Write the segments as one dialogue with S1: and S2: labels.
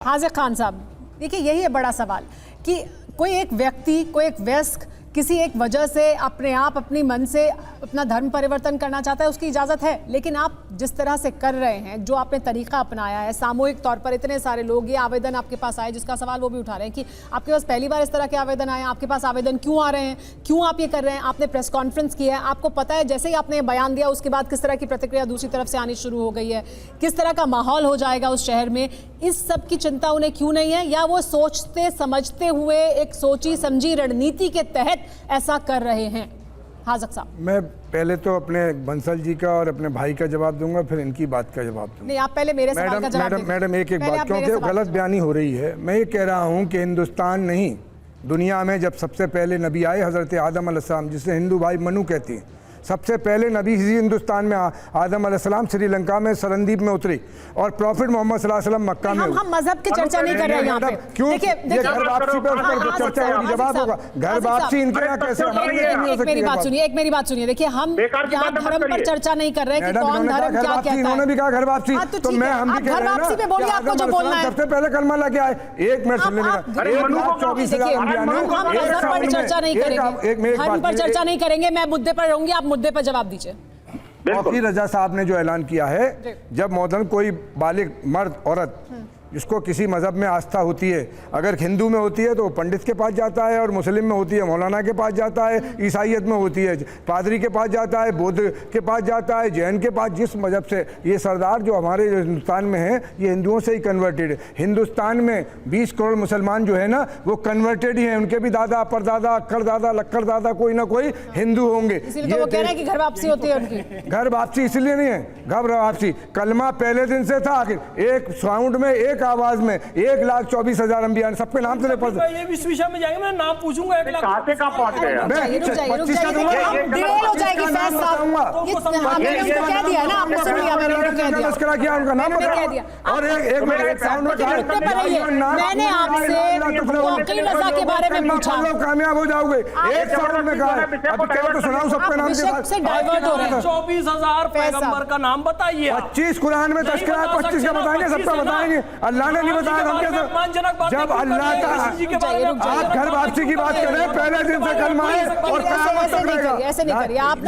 S1: हाजिर खान साहब, देखिए यही है बड़ा सवाल कि कोई एक व्यक्ति, कोई एक वयस्क किसी एक वजह से अपने आप अपनी मन से अपना धर्म परिवर्तन करना चाहता है, उसकी इजाज़त है। लेकिन आप जिस तरह से कर रहे हैं, जो आपने तरीका अपनाया है, सामूहिक तौर पर इतने सारे लोग, ये आवेदन आपके पास आए, जिसका सवाल वो भी उठा रहे हैं कि आपके पास पहली बार इस तरह के आवेदन आए, आपके पास आवेदन क्यों आ रहे हैं, क्यों आप ये कर रहे हैं। आपने प्रेस कॉन्फ्रेंस की है, आपको पता है जैसे ही आपने बयान दिया उसके बाद किस तरह की प्रतिक्रिया दूसरी तरफ से आनी शुरू हो गई है, किस तरह का माहौल हो जाएगा उस शहर में। इस सब की चिंता उन्हें क्यों नहीं है, या वो सोचते समझते हुए एक सोची समझी रणनीति के तहत ऐसा कर रहे हैं? हाज़िर साहब,
S2: मैं पहले तो अपने बंसल जी का और अपने भाई का जवाब दूंगा, फिर इनकी बात का जवाब दूंगा।
S1: नहीं, आप पहले मेरे सवाल का जवाब दीजिए।
S2: मैडम एक बात, क्योंकि गलत बयानी हो रही है। मैं ये कह रहा हूँ कि हिंदुस्तान नहीं, दुनिया में जब सबसे पहले नबी आए हज़रत आदम अलैहिस्सलाम, जिसे हिंदू भाई मनु कहती हैं, सबसे पहले नबी इसी हिंदुस्तान में आदम अलैहिस्सलाम श्रीलंका में सरनदीप में उतरी और प्रॉफिट मोहम्मद सल्लल्लाहु अलैहि वसल्लम मक्का में।
S1: हम मजहब की चर्चा नहीं कर रहे हैं यहाँ पे।
S2: क्यों? ये घर वापसी पे उस पर चर्चा होगी, जवाब होगा। घर वापसी इनके यहाँ कैसे?
S1: एक मेरी बात सुनिए। देखिए, हम यहाँ धर्म पर चर्चा नहीं कर रहे कि कौन धर्म क्या कहता है।
S2: इन्होंने भी कहा घर वापसी, तो मैं हम भी कह रहे हैं
S1: घर वापसी पे बोलिए, आपको जो बोलना है।
S2: सबसे पहले कलमा लेके आए। एक मिनट सुन लेना, 1,24,000
S1: धर्म पर चर्चा नहीं करेंगे, धर्म पर चर्चा नहीं करेंगे। मैं मुद्दे पर रहूंगी, आप मुद्दे पर जवाब दीजिए।
S2: तौकीर रजा साहब ने जो ऐलान किया है, जब मौदन कोई बालिग मर्द औरत जिसको किसी मज़हब में आस्था होती है, अगर हिंदू में होती है तो वो पंडित के पास जाता है, और मुस्लिम में होती है मौलाना के पास जाता है, ईसाईयत में होती है पादरी के पास जाता है, बौद्ध के पास जाता है, जैन के पास। जिस मज़हब से ये सरदार जो हमारे हिंदुस्तान में है, ये हिंदुओं से ही कन्वर्टेड है। हिंदुस्तान में 20 करोड़ मुसलमान जो है ना, वो कन्वर्टेड ही हैं। उनके भी दादा, परदादा, अक्करदादा, लक्करदादा कोई ना कोई हिंदू होंगे।
S1: ये वो कह रहे हैं कि घर वापसी होती है उनकी।
S2: घर वापसी इसलिए नहीं है, घर वापसी कलमा पहले दिन से था। आखिर एक साउंड में, एक आवाज में 1,24,000 अंबिया, सबके नाम से पढ़।
S3: ये इस विषय में जाएंगे, मैं नाम पूछूंगा।
S4: कहां से कहां पहुंच गए?
S1: मैंने उनको कह दिया ना, आपने सुन लिया, मैंने उनको कह दिया,
S2: तस्करा किया, उनका नाम
S1: कह दिया।
S2: और एक मिनट साउंड में कहा,
S1: मैंने आपसे तौकीर रजा के बारे में पूछा,
S2: कामयाब हो जाओगे। एक साउंड में कहा, अब कह तो सुनाऊं सबके नाम के बाद
S1: से डाइवर्ट हो रहे हैं।
S3: 24,000 पैगंबर का नाम बताइए।
S2: 25 कुरान में तस्करा, 25 का बताएंगे, सबका बताएंगे। अल्लाह ने नहीं बताया, हम कैसे? जब अल्लाह का आप घर वापसी की बात कर रहे हैं, पहले दिन से कलमा है और क़यामत तक रहेगा।
S1: ऐसे नहीं करिए आप,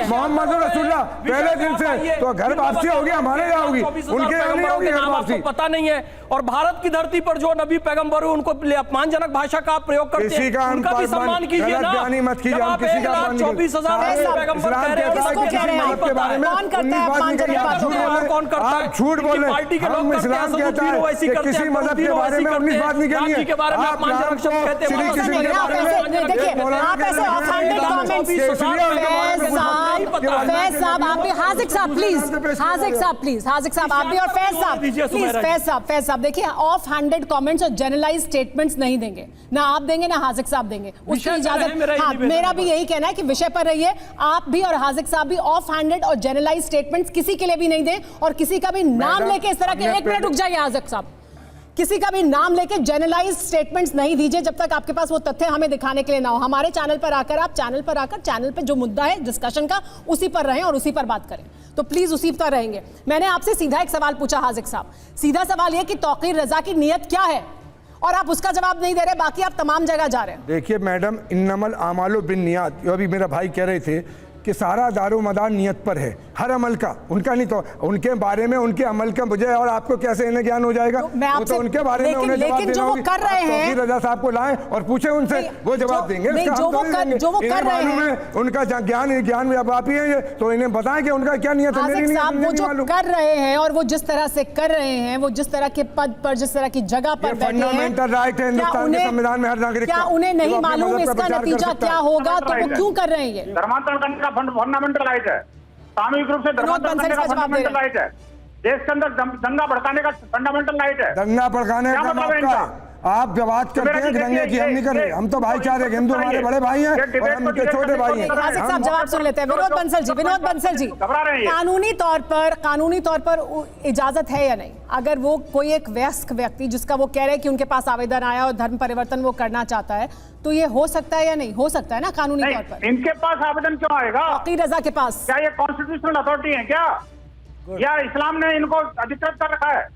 S2: मोहम्मद रसूलुल्लाह पहले दिन से। तो घर वापसी होगी, हमारे यहाँ होगी, उनके यहाँ नहीं होगी घर वापसी।
S3: पता नहीं है। और भारत की धरती पर जो नबी पैगंबर हुए, उनको अपमानजनक भाषा का प्रयोग करते हैं, उनका भी सम्मान कीजिए ना।
S2: मत कीजिए, हम किसी का
S3: 24,000 पैगंबर कह रहे हैं,
S2: के बारे में
S1: कौन करता है?
S3: कौन करता है?
S2: आप झूठ बोल रहे हैं।
S3: पार्टी के लोग
S2: इस्लाम कहता है कि किसी मजहब के बारे में 19 बात नहीं करनी है।
S3: के बारे में अपमानजनक शब्द कहते हैं।
S1: आप ऐसे ऑफेंडेड कमेंट्स, फैज साहब आप भी, हाजिर साहब प्लीज, हाजिर साहब प्लीज, हाजिर साहब आप भी, और फैज साहब प्लीज, फैज साहब देखिए, ऑफ हैंडेड कमेंट्स और जनरलाइज स्टेटमेंट्स नहीं देंगे, ना आप देंगे ना हाजिर साहब देंगे, उसकी इजाजत। हाँ, मेरा भी यही कहना है कि विषय पर रहिए आप भी, और हाजिर साहब भी। ऑफ हैंडेड और जनरलाइज स्टेटमेंट्स किसी के लिए भी नहीं दें, और किसी का भी नाम लेके इस तरह के, एक मिनट रुक जाइए हाजिर साहब, किसी का भी नाम लेके जनरलाइज स्टेटमेंट्स नहीं दीजिए जब तक आपके पास वो तथ्य हमें दिखाने के लिए ना हो। हमारे चैनल पर आकर आप चैनल पर जो मुद्दा है डिस्कशन का, उसी पर रहें और उसी पर बात करें। तो प्लीज उसी पर रहेंगे। मैंने आपसे सीधा एक सवाल पूछा हाजिर साहब, सीधा सवाल यह कि तौकीर रजा की नीयत क्या है, और आप उसका जवाब नहीं दे रहे, बाकी आप तमाम जगह जा रहे हैं।
S2: देखिए मैडम, इन्नमल आमालु बिन्नियात, अभी मेरा भाई कह रहे थे कि सारा दारो मदार नियत पर है, हर अमल का, उनका नहीं। तो उनके बारे में, उनके अमल का मुझे और आपको कैसे इन्हें ज्ञान हो जाएगा? वो तो उनके बारे में उन्हें जवाब देना होगा।
S1: कर रहे हैं
S2: रजा साहब को लाएं और पूछे उनसे, वो जवाब देंगे।
S1: जो वो कर रहे हैं,
S2: उनका ज्ञान में आप ही हैं, तो इन्हें बताएं कि उनका क्या नियत है।
S1: वो जो कर रहे हैं और वो जिस तरह से कर रहे हैं, वो जिस तरह के पद पर, जिस तरह की जगह पर बैठे हैं,
S2: फंडामेंटल राइट है हिंदुस्तान के संविधान में हर नागरिक का।
S1: क्या उन्हें नहीं मालूम इसका नतीजा क्या होगा? तो वो क्यों कर रहे हैं? ये
S4: धर्मांतरण करने का फंडामेंटल राइट है, सामूहिक रूप से धर्मांतरण करने का फंडामेंटल राइट है, देश के अंदर दंगा भड़काने का फंडामेंटल राइट है।
S2: दंगा भड़काने का मतलब आप बात करते हैं दंगे की, हम नहीं कर रहे। हम तो भाईचारे, हिंदू हमारे बड़े भाई हैं और हम उनके छोटे भाई हैं।
S1: हाजिर साहब जवाब सुन लेते हैं। विनोद बंसल जी, कानूनी तौर पर इजाजत है या नहीं? अगर वो कोई एक वयस्क व्यक्ति, जिसका वो कह रहे हैं कि उनके पास आवेदन आया और धर्म परिवर्तन वो करना चाहता है, तो ये हो सकता है या नहीं हो सकता है ना कानूनी तौर पर?
S4: इनके पास आवेदन क्यों आएगा?
S1: तौकीर रजा के पास।
S4: क्या ये कॉन्स्टिट्यूशनल अथॉरिटी है क्या, या इस्लाम ने इनको अधिकृत कर रखा है?